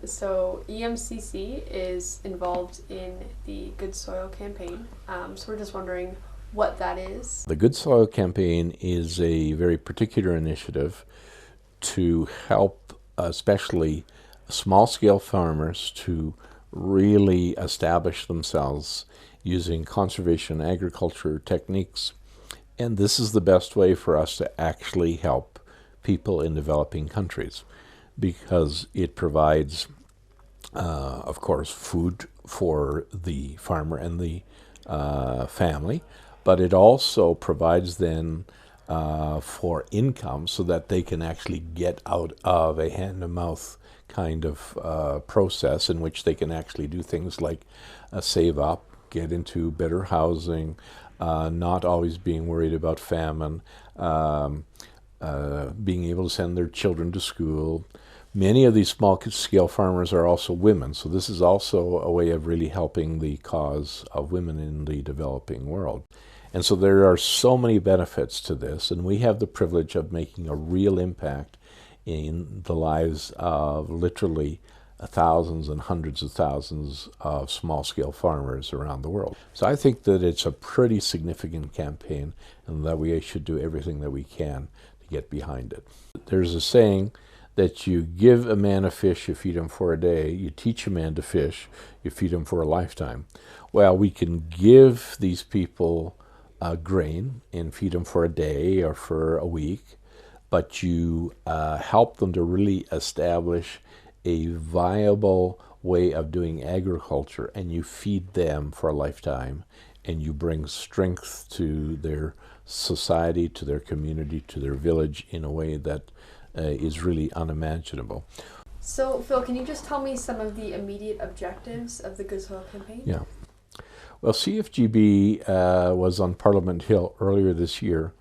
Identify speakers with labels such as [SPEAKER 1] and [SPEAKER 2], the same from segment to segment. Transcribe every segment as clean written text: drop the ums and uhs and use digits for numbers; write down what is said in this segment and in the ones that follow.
[SPEAKER 1] So EMCC is involved in the Good Soil campaign. So we're just wondering what that is.
[SPEAKER 2] The Good Soil campaign is a very particular initiative to help especially small-scale farmers to really establish themselves using conservation agriculture techniques. And this is the best way for us to actually help people in developing countries, because it provides, of course, food for the farmer and the family, but it also provides then for income so that they can actually get out of a hand-to-mouth kind of process in which they can actually do things like save up, get into better housing, not always being worried about famine, being able to send their children to school. Many of these small-scale farmers are also women, so this is also a way of really helping the cause of women in the developing world. And so there are so many benefits to this, and we have the privilege of making a real impact in the lives of literally thousands and hundreds of thousands of small-scale farmers around the world. So I think that it's a pretty significant campaign, and that we should do everything that we can to get behind it. There's a saying that you give a man a fish, you feed him for a day. You teach a man to fish, you feed him for a lifetime. Well, we can give these people grain and feed them for a day or for a week, but you help them to really establish a viable way of doing agriculture, and you feed them for a lifetime, and you bring strength to their society, to their community, to their village in a way that is really unimaginable.
[SPEAKER 1] So Phil, can you just tell me some of the immediate objectives of the Good Soil campaign?
[SPEAKER 2] Yeah. Well, CFGB was on Parliament Hill earlier this year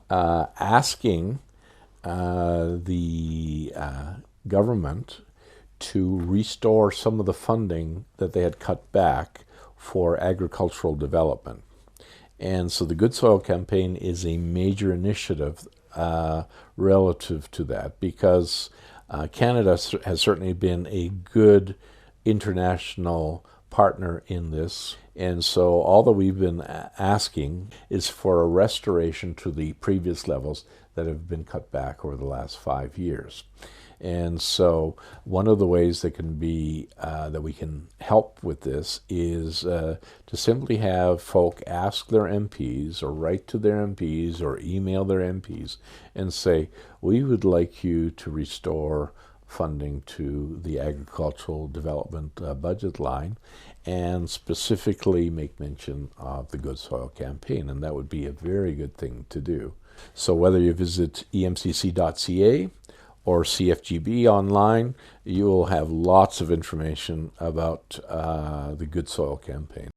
[SPEAKER 2] asking the government to restore some of the funding that they had cut back for agricultural development. And so the Good Soil campaign is a major initiative relative to that, because Canada has certainly been a good international partner in this. And so all that we've been asking is for a restoration to the previous levels that have been cut back over the last 5 years. And so one of the ways that can be that we can help with this is to simply have folk ask their MPs or write to their MPs or email their MPs and say, we would like you to restore funding to the agricultural development budget line, and specifically make mention of the Good Soil campaign, and that would be a very good thing to do. So whether you visit emcc.ca or CFGB online, you will have lots of information about the Good Soil campaign.